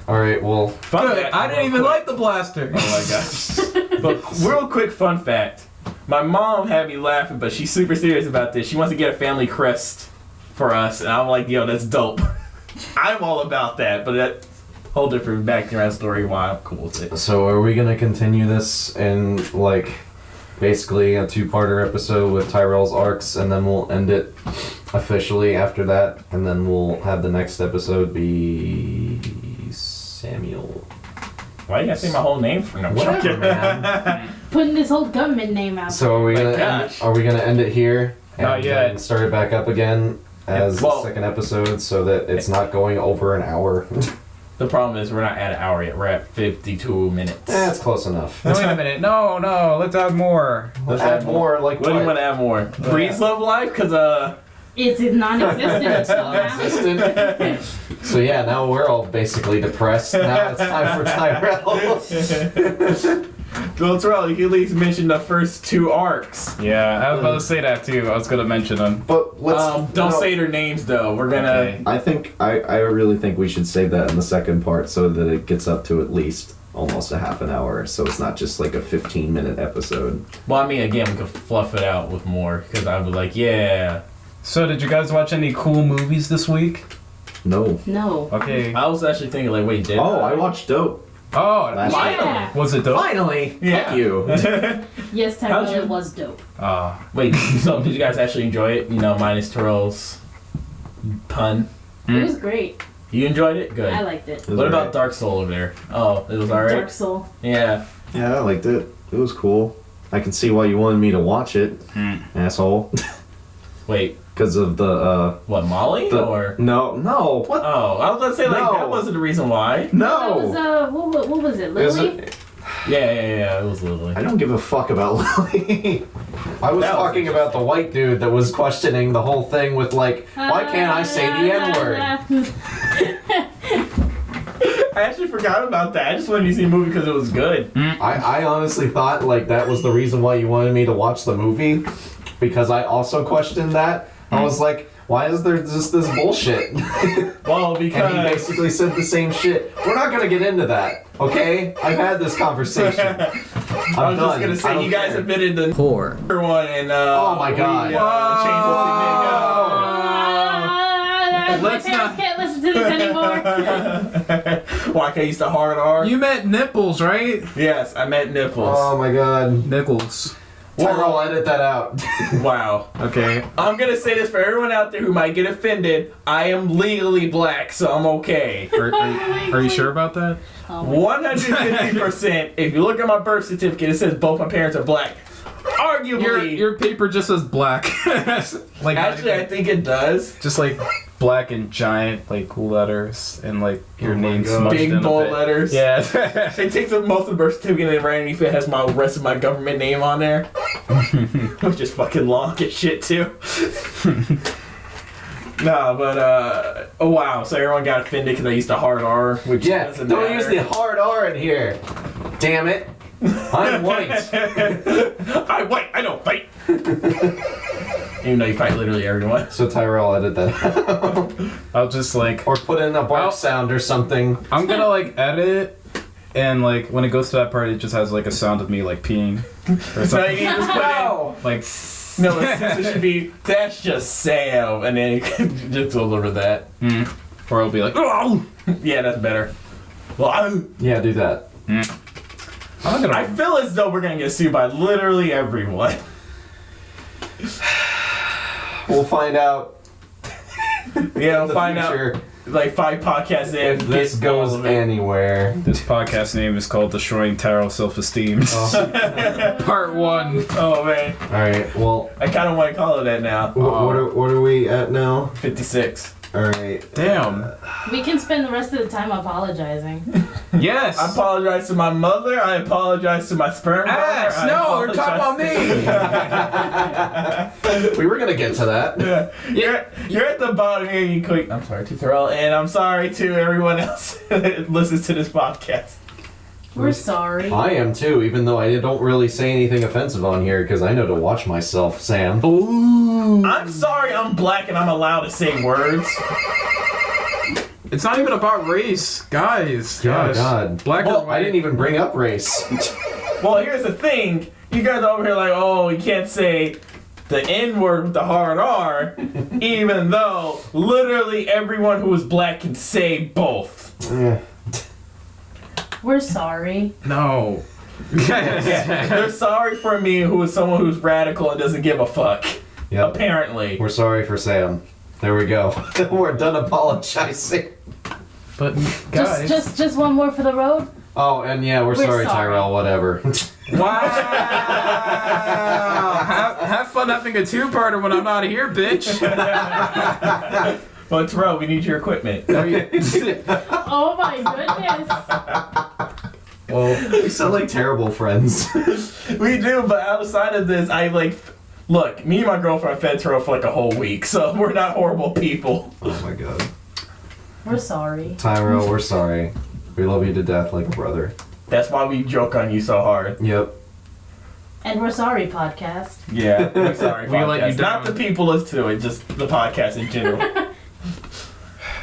Alright, well. Fun fact, I didn't even like the blaster. Oh my gosh. But real quick fun fact. My mom had me laughing, but she's super serious about this. She wants to get a family crest for us, and I'm like, yo, that's dope. I'm all about that, but that whole different background story why I'm cool with it. So are we gonna continue this in, like, basically a 2-parter episode with Tyrell's arcs, and then we'll end it officially after that, and then we'll have the next episode be Samuel. Why you gotta say my whole name for no Whatever, man. Putting this whole government name out. So are we gonna gosh. are we gonna end it here and Not yet. then start it back up again as Well- the second episode so that it's not going over an hour? The problem is we're not at an hour yet. We're at 52 minutes. That's close enough. Wait a minute. No, let's add more. Let's add more. Like What do you want to add more? Breeze Love Life? Because, It's non-existent until now. Non-existent. So yeah, now we're all basically depressed. Now it's time for Tyrell. Well, Terrell, you can at least mention the first 2 arcs. Yeah, I was about to say that too. I was gonna mention them. But let's Don't say their names, though. We're gonna... Okay. I really think we should save that in the second part so that it gets up to at least almost a half an hour, so it's not just like a 15-minute episode. Well, I mean, again, we could fluff it out with more, because I was like, yeah. So, did you guys watch any cool movies this week? No. No. Okay. I was actually thinking, like, wait, did Oh, I watched Dope. Oh, Yeah. was it dope? Finally! Yeah. Fuck you. Yes, How'd Tyrell, you- it was dope. Wait, so did you guys actually enjoy it? You know, minus Terrell's pun. It was great. You enjoyed it? Good. I liked it. It was What about alright. Dark Soul over there? Oh, it was alright? Dark Soul. Yeah. Yeah, I liked it. It was cool. I can see why you wanted me to watch it, asshole. Wait, Because of the, what, Molly? Or... No, what? Oh, I was going to say, like, No. that wasn't the reason why. That was, No! what was it, It was Lily? Yeah, it was Lily. I don't give a fuck about Lily. I was That was talking about the white dude that was questioning the whole thing with like, why can't I say the N-word? I actually forgot about that. I just wanted to see the movie because it was good. I honestly thought like that was the reason why you wanted me to watch the movie, because I also questioned that. I was like, why is there just this bullshit? Well, And he because... basically said the same shit. We're not gonna get into that, okay? I've had this conversation. I was just going to say, you guys have been in the Poor. one and Oh my God. changed My Let's parents not- can't listen to this anymore. Why can't I use the hard R? You met Nipples, right? Yes, I met Nipples. Oh my god. Nichols. Tyrell, edit that out. Wow. Okay. I'm gonna say this for everyone out there who might get offended. I am legally black, so I'm okay. Are you sure about that? 150%. If you look at my birth certificate, it says both my parents are black. Arguably, Your paper just says black. Like actually, I think it does. just like black and giant like letters and like your name God. smudged Big in a bold bit. letters. Yeah. It takes up most of the birth certificate and right underneath it has my rest of my government name on there, which is fucking long as shit too. Nah, but oh wow, so everyone got offended because I used the hard R, which doesn't don't matter. use the hard R in here. Damn it. I'm white. I'm white. I don't fight. Even though you fight literally everyone. So Tyrell, edit that out. I'll just like Or put in a bark sound or something. I'm gonna like edit it and like when it goes to that part it just has like a sound of me like peeing or So you something. can just put in, Like no, it should be, that's just Sam, and then you can just deliver that. or it'll be like oh Yeah, that's better. Well, Yeah, do that. I feel as though we're gonna get sued by literally everyone. We'll find out Yeah, in we'll the find future out like 5 podcasts in. if this get all goes of it. anywhere. This podcast name is called Destroying Tyrell Self-Esteem. Part 1. Oh man, Alright, well, I kind of want to call it that now. what are we at now? 56. Alright. Damn. We can spend the rest of the time apologizing. Yes. I apologize to my mother. I apologize to my sperm donor. Ass. I No, they're apologize talking about me. We were gonna get to that. Yeah. You're at the bottom here. You click. I'm sorry to Tyrell, and I'm sorry to everyone else that listens to this podcast. We're sorry. I am too, even though I don't really say anything offensive on here because I know to watch myself, Sam. Ooh. I'm sorry I'm black and I'm allowed to say words. It's not even about race, guys. Oh Gosh. God. Black Well, or white. I didn't even bring up race. Well, here's the thing. You guys are over here like, oh, you can't say the N-word with the hard R, even though literally everyone who is black can say both. Yeah. We're sorry. No. Yeah, they're sorry for me, who is someone who's radical and doesn't give a fuck. Yep. Apparently. We're sorry for Sam. There we go. We're done apologizing. But guys. Just one more for the road. Oh, and yeah, we're sorry, sorry. Tyrell, whatever. Wow! have fun having a two-parter when I'm not here, bitch. Well, Tyrell, we need your equipment. Oh my goodness. Well, We sound like terrible friends. We do, but outside of this, look, me and my girlfriend fed Tyrell for like a whole week, so we're not horrible people. Oh my God. We're sorry. Tyrell, we're sorry. We love you to death like a brother. That's why we joke on you so hard. Yep. And we're sorry, podcast. Yeah, we're sorry. We let you podcast. Not down. the people listen to it, just the podcast in general.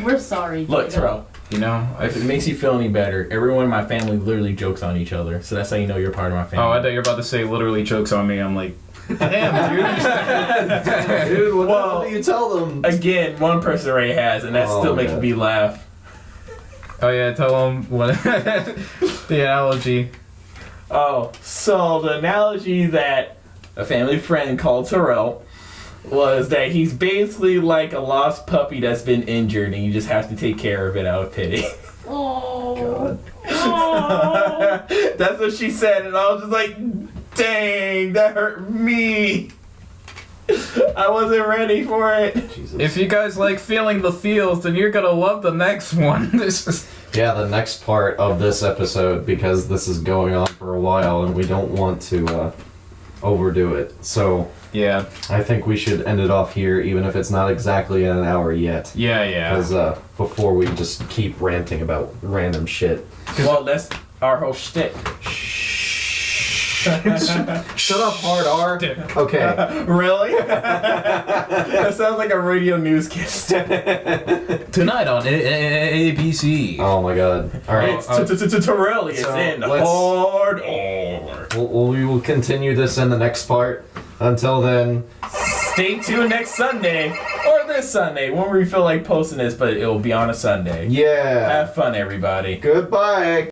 We're sorry. Look, Jacob. Tyrell, you know, if it makes you feel any better, everyone in my family literally jokes on each other, so that's how you know you're part of my family. Oh, I thought you were about to say literally jokes on me. I'm like, damn, dude. Dude, what Well, do you tell them? Again, one person already has, and that's Oh, still making God. me laugh. Oh yeah, tell them what the analogy. Oh, so the analogy that a family friend called Tyrell was that he's basically like a lost puppy that's been injured and you just have to take care of it out of pity. Oh. Oh. That's what she said, and I was just like, dang, that hurt me. I wasn't ready for it. Jesus. If you guys like feeling the feels, then you're gonna love the next one. This is Yeah, the next part of this episode, because this is going on for a while and we don't want to overdo it. So yeah, I think we should end it off here, even if it's not exactly an hour yet. yeah. Because before we just keep ranting about random shit. Well, that's our whole shtick. Shut up, hard R. Okay. Really? That sounds like a radio newscast. Tonight on ABC. Oh my God. All right. It's Tyrell. It's So, in let's- hard R. We will continue this in the next part. Until then, Stay tuned next Sunday or this Sunday when we feel like posting this, but it will be on a Sunday. yeah. Have fun, everybody. Goodbye.